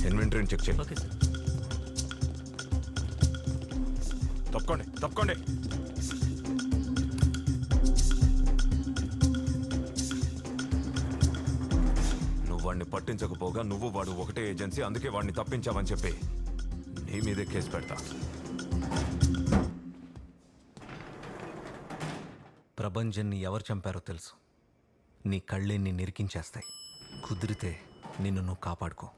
ఇన్వెంటరీని check చేయి. Okay sir. తప్పుకోండి తప్పుకోండి. నువ్వు వాడిని పట్టించకపోగా నువ్వు వాడు ఒకటే ఏజెన్సీ, అందుకే వాడిని తప్పించావని చెప్పి నీ మీదే కేసు పెడతా. ప్రభంజన్ని ఎవరు చంపారో తెలుసు. నీ కళ్ళే నిన్ను ఇరికించేస్తాయి. కుదిరితే నిన్ను నువ్వు కాపాడుకో.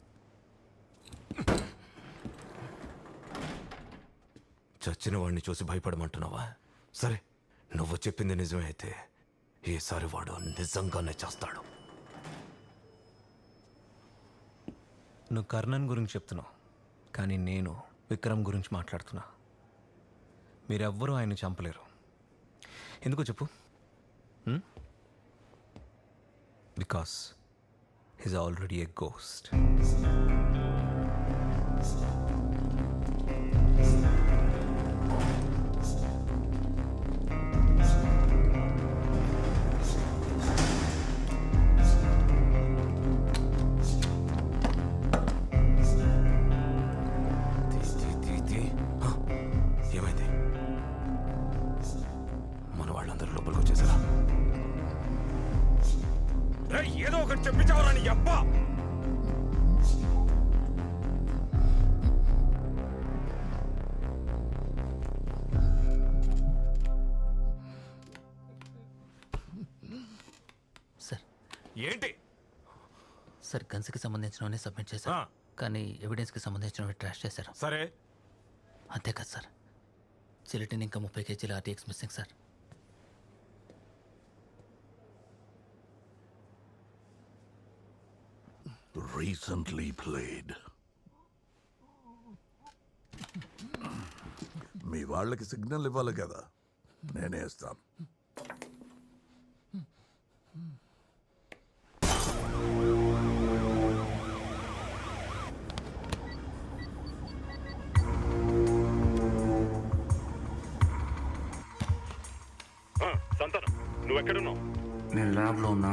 చచ్చిన వాడిని చూసి భయపడమంటున్నావా? సరే, నువ్వు చెప్పింది నిజమే అయితే ఈసారి వాడు నిజంగానే చేస్తాడు. నువ్వు కర్ణన్ గురించి చెప్తున్నావు, కానీ నేను విక్రమ్ గురించి మాట్లాడుతున్నా. మీరెవ్వరూ ఆయన చంపలేరు. ఎందుకో చెప్పు. Because he's already a ghost. ఏమైంది? మన వాళ్ళందరూ లోపలికి వచ్చేసారా? ఏదో ఒకటి చెప్పించావరాని అబ్బా. సార్ ఏంటి సార్, గన్స్కి సంబంధించినవన్నీ సబ్మిట్ చేశారు, కానీ ఎవిడెన్స్కి సంబంధించినవి ట్రాష్ చేశారు. సరే, అంతే కదా సార్. చిలిటిని ఇంకా 30 kg RTX missing sir. Recently played. మీ వాళ్ళకి సిగ్నల్ ఇవ్వాలి కదా, నేనే ఇస్తాను. సంతానం, నువ్వెక్కడున్నావు? నేను ల్యాబ్లో ఉన్నా.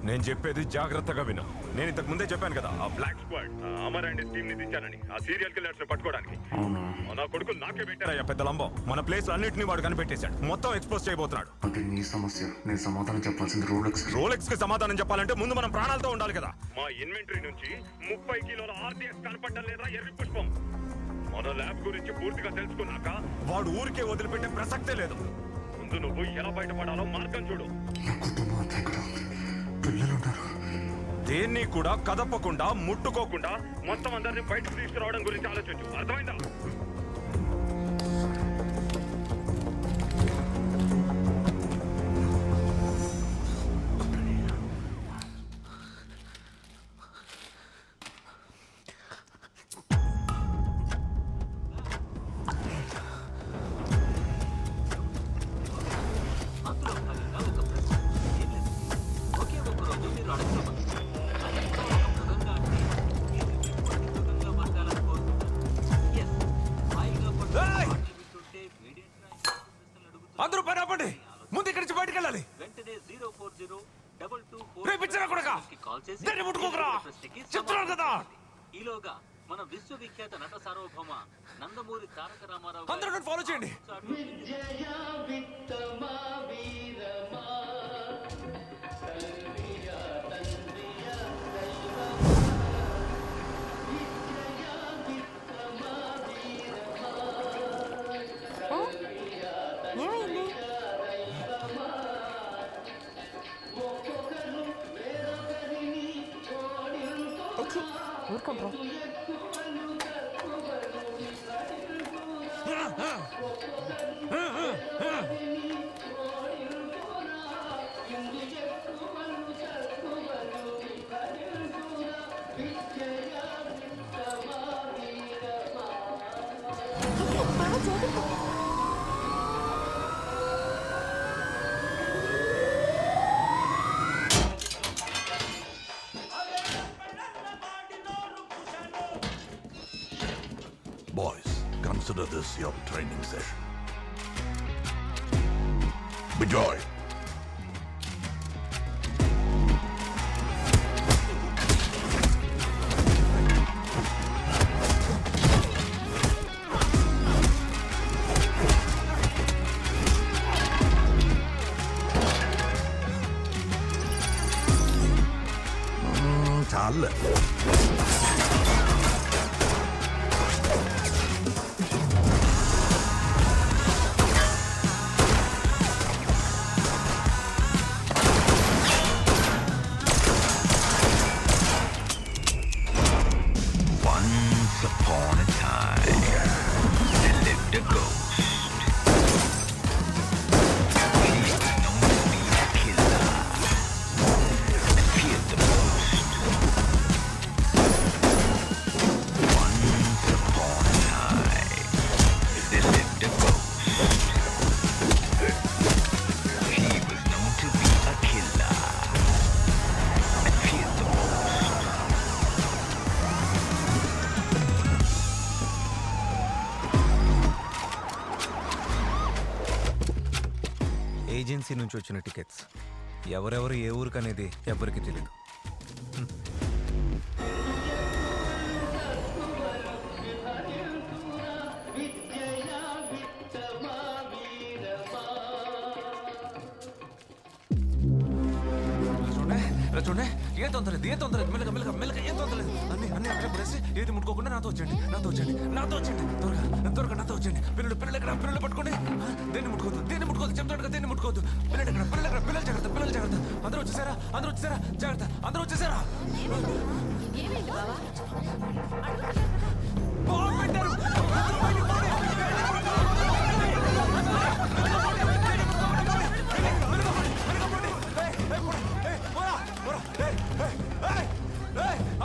నేను చెప్పేది జాగ్రత్తగా విను. నేను ఇంతకు ముందే చెప్పాను కదా, ఆ black squad Amar and team ని దించానని, ఆ సీరియల్ కిల్లర్స్ ని పట్టుకోవడానికి. అవునా? నా కొడుకు నాకే పెట్టారయ్యా పెద్ద లంబం. మన ప్లేస్ అన్నింటినీ వాడు కనిపెట్టేశాడు. మొత్తం ఎక్స్పోజ్ చేయబోతున్నాడు. అంటే నీ సమస్య, నేను సమాధానం చెప్పాల్సింది రోలెక్స్. రోలెక్స్ కి సమాధానం చెప్పాలంటే ముందు మనం ప్రాణాలతో ఉండాలి కదా. మా ఇన్వెంటరీ నుంచి 30 కిలోల RTX కనపడటం లేదా ఎర్రి పుష్పం. మన ల్యాబ్ గురించి పూర్తిగా తెలుసుకున్నాక వాడు ఊరికే వదిలిపెట్టే ప్రసక్తే లేదు. ముందు నువ్వు ఎలా బయటపడాలో మార్గం చూడు. పిల్లలున్నారు. దేన్ని కూడా కదపకుండా ముట్టుకోకుండా మొత్తం అందరినీ బయటకు తీసుకురావడం గురించి ఆలోచించు. అర్థమైందా? అందరూ పని ఆపండి. ముందు ఇక్కడి నుంచి బయటకు వెళ్ళాలి. ముట్టుకోకరా, చెప్తున్నాను కదా. ఈలోగా మన విశ్వవిఖ్యాత నట సార్వభౌమ నందమూరి తారక రామారావు అందరూ ఫాలో చేయండి. ఊరుకోండి. Boys, consider this your training session. Bijoy. చాలే. Once upon a time, there lived a ghost. He was known to be a killer and feared the most. Once upon a time, there lived a ghost. He was known to be a killer and feared the most. Agency నుంచి వచ్చిన tickets ఎవరెవరు ఏ ఊరికి అనేది ఎవరికి తెలియదు. చూడండి ఏ తొందర మెల్లగా మెల్లగా మెల్లగా ఏం తొందరలేదు. అన్ని అక్కడ పడేసి ఏది ముట్టుకోకుండా నాతో వచ్చండి త్వరగా నాతో వచ్చండి. పిల్లలు ఎక్కడ పిల్లలు పట్టుకోండి. దేన్ని ముట్టుకోవద్దు చెప్తాడుగా, దేన్ని ముట్టుకోవద్దు. పిల్లలు జాగ్రత్త. అందరూ వచ్చేసారా జాగ్రత్త. అందరూ వచ్చేసారా? బాంబు పెట్టారు.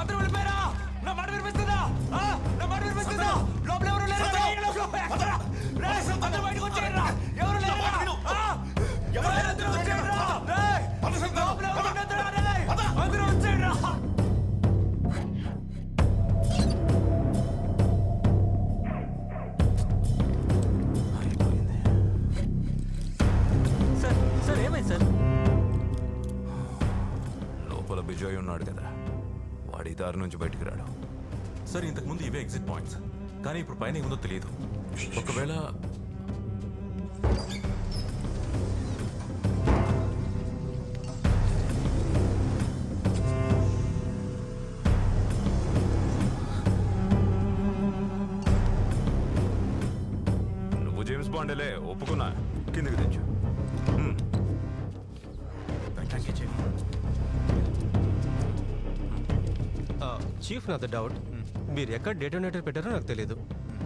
అందరూ వెళ్ళిపోయారా? నా మాట వినిపిస్తుందా? లోపల ఎవరు లేరు? అందరూ బయటకు వచ్చేయరా? ఎవరు లేరు? అందరూ వచ్చేయరా? లోపల ఎవరు ఉండొద్దురా? అందరూ వచ్చేయరా? సార్ ఏమైంది సార్? లోపల బిజోయ్ ఉన్నాడు కదా, వాడి దారి నుంచి బయటికి రాడు. సార్ ఇంతకుముందు ఇవే ఎగ్జిట్ పాయింట్స్, కానీ ఇప్పుడు పైన ఏముందో తెలియదు. ఒకవేళ నువ్వు జేమ్స్ బాండేలే, ఒప్పుకున్నా. కిందకి తెచ్చు. చీఫ్ నాది డౌట్, మీరు ఎక్కడ డేటోనేటర్ పెట్టారో నాకు తెలియదు.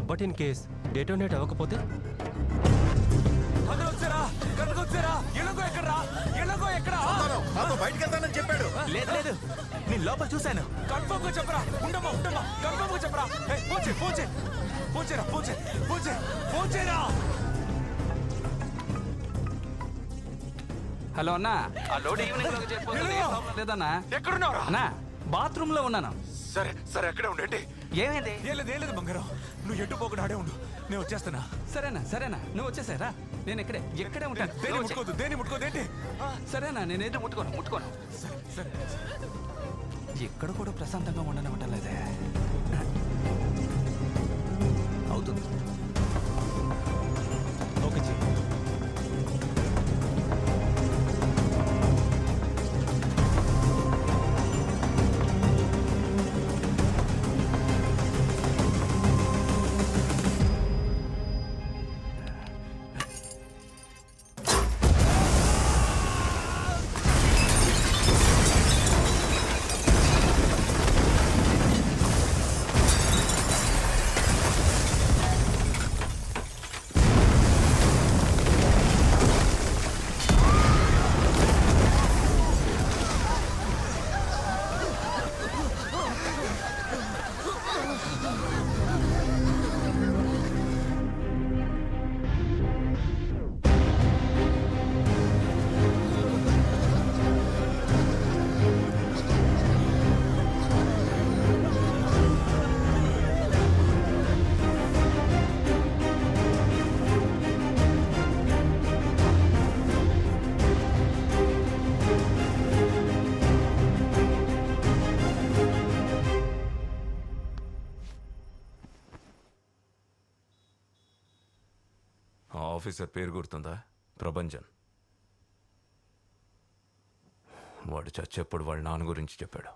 బట్ ఇన్ కేస్ డేటోనేట్ అవ్వకపోతే? అందరూ వచ్చారా? కరెక్ట్గా వచ్చారా? ఎలాగో ఎక్కడ బయటికి వెళ్తానని చెప్పాడు. లేదు నేను లోపల చూశాను. కన్ఫర్మ్ గా చెప్పరా? ఉండమ్మా కన్ఫర్మ్ గా చెప్పరా? పోచేరా. హలో అన్నా, ఆ లోడ్ ఈవినింగ్ లేదన్నా. ఎక్కడున్నారా? అన్నా బాత్రూమ్ లో ఉన్నాను. సరే అక్కడే ఉండండి. ఏమైంది? ఏం లేదు బంగారం, నువ్వు ఎటు పోకుండా ఆడే ఉండు, నేను వచ్చేస్తున్నా. సరేనా నువ్వు వచ్చేసారా? నేను ఎక్కడే ఉంటాను. దేని ముట్టుకోదేంటి? సరేనా, నేనేదో ముట్టుకోను. సరే ఎక్కడ కూడా ప్రశాంతంగా ఉండనవటలేదే. అవుతుంది. Okay chief. ఆఫీసర్ పేరు గుర్తుందా? ప్రభంజన్. వాడు చచ్చేప్పుడు వాళ్ళ నాన్న గురించి చెప్పాడు.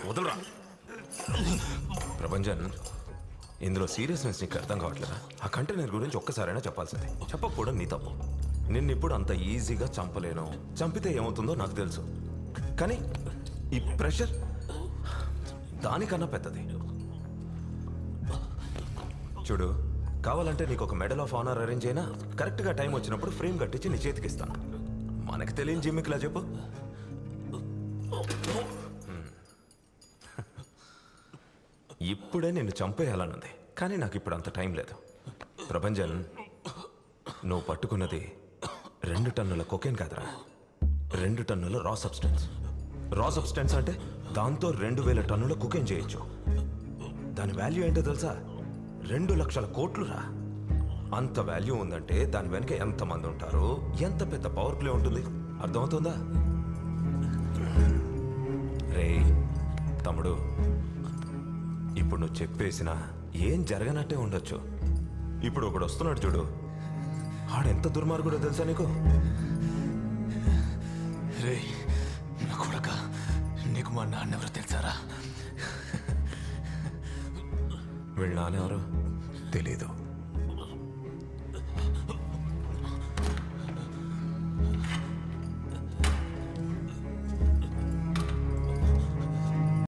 వదలరా ప్రభంజన్, ఇందులో సీరియస్నెస్ నీకు అర్థం కావట్లేదా? ఆ కంటైనర్ గురించి ఒక్కసారైనా చెప్పాల్సింది. చెప్పకపోవడం నీ తప్పు. నిన్నిప్పుడు అంత ఈజీగా చంపలేను. చంపితే ఏమవుతుందో నాకు తెలుసు. కానీ ఈ ప్రెషర్ దానికన్నా పెద్దది. చూడు, కావాలంటే నీకు ఒక మెడల్ ఆఫ్ ఆనర్ అరేంజ్ అయినా కరెక్ట్గా టైం వచ్చినప్పుడు ఫ్రేమ్ కట్టించి నీ చేతికి ఇస్తాను. మనకు తెలియని జిమ్మిక్లా చెప్పు. ఇప్పుడే నిన్ను చంపేయాలనుంది, కానీ నాకు ఇప్పుడు అంత టైం లేదు. ప్రభంజన్, నువ్వు పట్టుకున్నది 2 టన్నుల కొకేన్ కాదురా, 2 టన్నుల రా సబ్స్టెన్స్. రా సబ్స్టెన్స్ అంటే దాంతో 2000 టన్నుల కుకేన్ చేయొచ్చు. దాని వాల్యూ ఏంటో తెలుసా? 2 లక్షల కోట్లు రా. అంత వాల్యూ ఉందంటే దాని వెనుక ఎంతమంది ఉంటారో, ఎంత పెద్ద పవర్ ప్లే ఉంటుంది అర్థమవుతుందా? రే తమ్ముడు, ఇప్పుడు నువ్వు చెప్పేసినా ఏం జరగనట్టే ఉండొచ్చు. ఇప్పుడు ఒకడు వస్తున్నాడు చూడు, ఆడెంత దుర్మార్గుడో తెలుసా నీకు? రే నా కొడక, నీకు మా నాన్న ఎవరో తెలుసారా? వీళ్ళ నాన్నెవరు? తెలీదు.